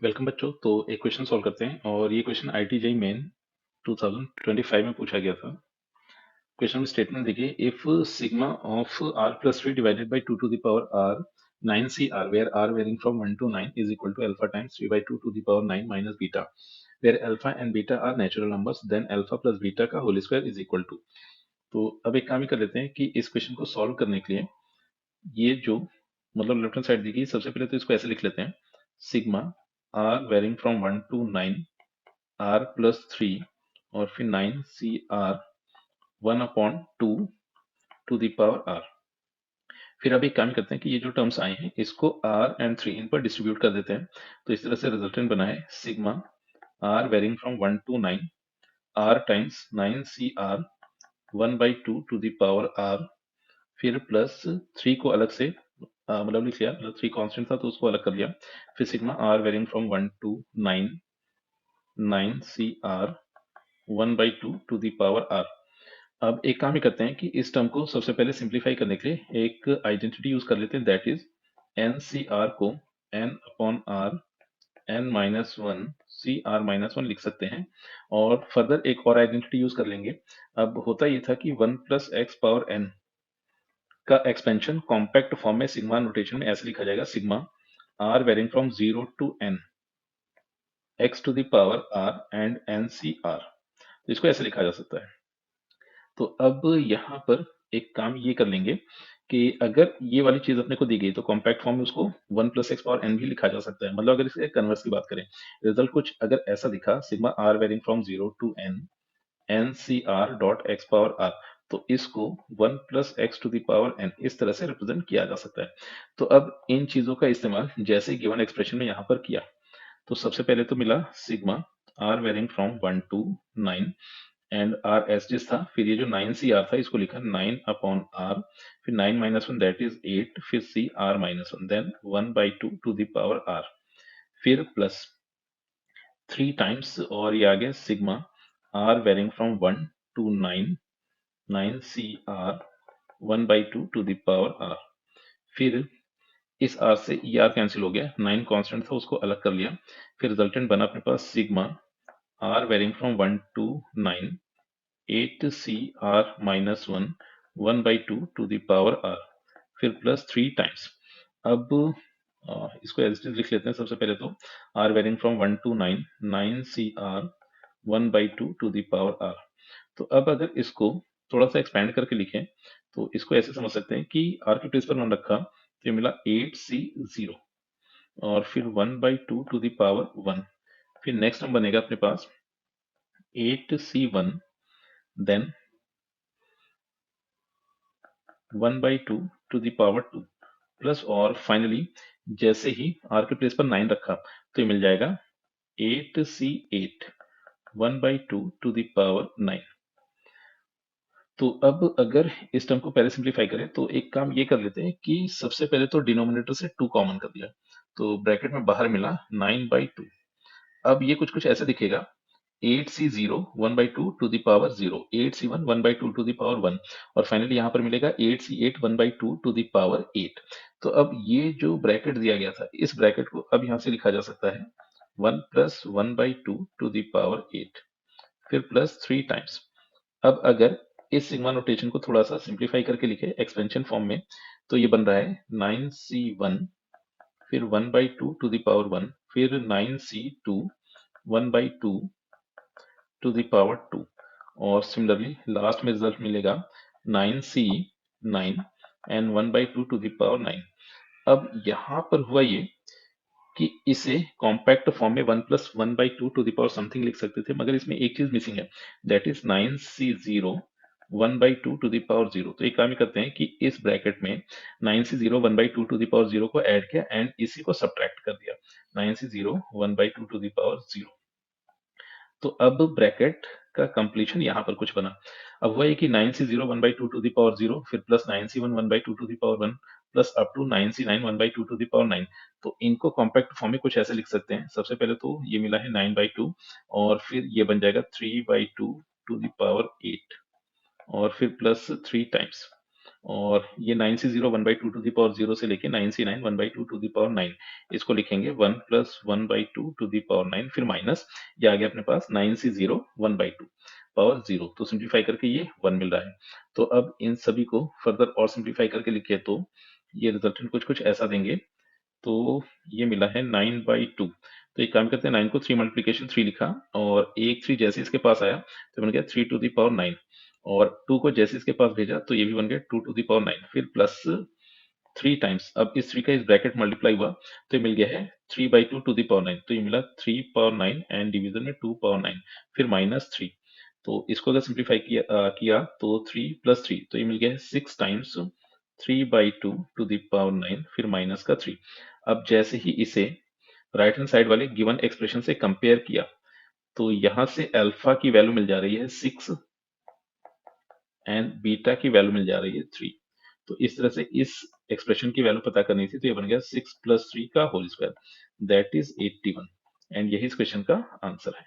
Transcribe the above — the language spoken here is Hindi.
वेलकम बच्चों। तो एक क्वेश्चन सॉल्व करते हैं और ये क्वेश्चन आईटी जेईई मेन 2025 में पूछा गया था। क्वेश्चन में स्टेटमेंट देखिए, if sigma of r plus 3 divided by 2 to the power r 9 C r where r varying from 1 to 9 is equal to alpha times 3 by 2 to the power 9 minus beta where alpha and beta are natural numbers, then alpha plus beta का whole square is equal to. तो अब एक काम ही कर लेते हैं कि इस क्वेश्चन को सॉल्व करने के लिए ये जो मतलब लेफ्ट हैंड साइड दी गई, सबसे पहले तो इसको ऐसे लिख लेते हैं, sigma are varying from 1 to 9 R plus 3 और फिर 9 C R 1/2 to the power are. फिर अब एक काम करते हैं कि ये जो टर्म्स आए हैं इसको आर एंड 3 इन पर डिस्ट्रीब्यूट कर देते हैं। तो इस तरह से रिजल्टेंट बना है sigma are varying from 1 to 9 R times 9 C R 1/2 to the power are, फिर प्लस 3 को अलग से मतलब लिख लिया, मतलब 3 कांस्टेंट था तो उसको अलग कर लिया। फिर sigma are varying from 1 to 9 9 C R 1/2 to the power R. अब एक काम ही करते हैं कि इस टर्म को सबसे पहले सिंप्लीफाई करने के लिए एक आइडेंटिटी यूज कर लेते हैं, that is n C r को n upon r n minus one C are minus one लिख सकते हैं। और फर्दर एक और आइडेंटिटी यूज कर लेंगे। अब होता ये था कि 1 प्लस एक्स पावर एन का एक्सपेंशन कॉम्पैक्ट फॉर्म में सिग्मा नोटेशन में ऐसे लिखा जाएगा, sigma are varying from 0 to n X to the power R and N C R. तो इसको ऐसे लिखा जा सकता है। तो अब यहाँ पर एक काम ये कर लेंगे कि अगर ये वाली चीज अपने को दी गई तो कॉम्पैक्ट फॉर्म में उसको 1 प्लस एक्स पावर एन भी लिखा जा सकता है। मतलब अगर इसके कन्वर्स की बात करें, रिजल्ट कुछ अगर ऐसा दिखा, sigma are varying from 0 to n N C R dot X power R, तो इसको 1 plus X to the power N इस तरह से रिप्रेजेंट किया जा सकता है। तो अब इन चीजों का इस्तेमाल जैसे गिवन एक्सप्रेशन में यहाँ पर किया, तो सबसे पहले तो मिला sigma are varying from 1 to 9 and R S जिस था, फिर ये जो 9 सी आर था इसको लिखा 9 अपॉन आर, फिर 9 माइनस वन दैट इज 8, फिर C are minus one, then 1/2 to the power are, फिर प्लस 3 टाइम्स और ये आ गया sigma are varying from 1 to 9 9 C R 1/2 to the power are. फिर इस आर से ई आर कैंसिल हो गया, 9 कांस्टेंट था उसको अलग कर लिया। फिर रिजल्टेंट बना अपने पास sigma are varying from 1 to 9 8 C are minus one 1/2 to the power are, फिर प्लस 3 टाइम्स। अब इसको एज इट इज लिख लेते हैं। सबसे पहले तो R varying from 1 to 9 9 C R 1/2 to the power R. तो अब अगर इसको थोड़ा सा एक्सपेंड करके लिखें तो इसको ऐसे समझ सकते हैं कि आर के प्लेस पर 1 रखा तो ये मिला 8c0 और फिर 1/2 टू द पावर 1, फिर नेक्स्ट टर्म बनेगा अपने पास 8c1, then 1/2 to the power 2 plus, और फाइनली जैसे ही आर के प्लेस पर 9 रखा तो ये मिल जाएगा 8c8 1/2 टू द पावर 9। तो अब अगर इस टर्म को पहले सिंप्लीफाई करें तो एक काम ये कर लेते हैं कि सबसे पहले तो डिनोमिनेटर से 2 कॉमन कर दिया, तो ब्रैकेट में बाहर मिला 9/2। अब ये कुछ कुछ ऐसे दिखेगा, 8c0 1/2 to the power 0, 8c1 1/2 to the power 1, और फाइनली यहाँ पर मिलेगा 8c8 1/2 टू द पावर 8। तो अब ये जो ब्रैकेट दिया गया था इस ब्रैकेट को अब यहाँ से लिखा जा सकता है 1 प्लस 1/2 टू द पावर 8, फिर प्लस 3 टाइम्स। अब अगर इस सिग्मा नोटेशन को थोड़ा सा सिंप्लीफाई करके लिखे एक्सपेंशन फॉर्म में, तो ये बन रहा है 9c1 फिर 1/2 टू द पावर 1, फिर 9c2 1/2 टू द पावर 2, और सिमिलरली लास्ट में रिजल्ट मिलेगा 9c9 and 1/2 to the power 9। अब यहाँ पर हुआ ये कि इसे कॉम्पैक्ट फॉर्म में 1 plus 1/2 to the power something लिख सकते थे, मगर इसमें एक चीज मिसिंग है, that is 9c0 1/2 to the power 0। तो एक काम ही करते हैं कि इस ब्रैकेट में 9c0 1/2 टू द पावर 0 को ऐड किया एंड इसी को सब्ट्रैक्ट कर दिया, 9c0 1/2 टू द पावर 0। तो अब ब्रैकेट का कंप्लीशन यहाँ पर कुछ बना। अब वह है कि 9c0 1/2 टू द पावर 0, फिर plus 9c1 1/2 to the power 1, plus up to 9c9 1/2 to the power 9। तो इनको कॉम्पैक्ट फॉर्म में कुछ ऐसे लिख सकते हैं, सबसे पहले तो ये मिला है 9/2 और फिर ये बन जाएगा 3/2 टू द पावर 8 और फिर प्लस 3 टाइम्स। और ये 9c0 1/2 टू द पावर 0 से लेके 9c9 1/2 टू द पावर 9, इसको लिखेंगे 1 प्लस 1/2 टू द पावर 9, फिर माइनस ये आ गया अपने पास 9c0 1/2 पावर 0, तो सिंप्लीफाई करके ये 1 मिल रहा है। तो अब इन सभी को फर्दर और सिंप्लीफाई करके लिखे तो ये रिजल्टेंट कुछ कुछ ऐसा देंगे। तो ये मिला है 9/2। तो एक काम करते हैं, 9 को 3 मल्टीप्लीकेशन 3 लिखा और एक 3 जैसे इसके पास आया तो बन गया 3 टू द पावर 9, और 2 को जैसे इसके पास भेजा तो ये भी बन गया 2 टू द पावर 9, फिर प्लस 3 टाइम्स, अब इस 3 का इस ब्रैकेट मल्टीप्लाई हुआ तो ये मिल गया है 3/2 टू द पावर 9, तो ये मिला 3 पावर 9 एंड डिवीजन में 2 पावर 9, फिर माइनस 3। तो इसको अगर सिंप्लीफाई किया तो 3 प्लस 3, तो ये मिल गया है 6 टाइम्स 3/2 टू द पावर 9, फिर माइनस का 3। अब जैसे ही इसे राइट हैंड साइड वाले गिवन एक्सप्रेशन से कंपेयर किया तो यहां से अल्फा की वैल्यू मिल जा रही है 6 एंड बीटा की वैल्यू मिल जा रही है 3। तो इस तरह से इस एक्सप्रेशन की वैल्यू पता करनी थी, तो ये बन गया 6 + 3 का whole square, that is 81, and यही इस क्वेश्चन का आंसर है।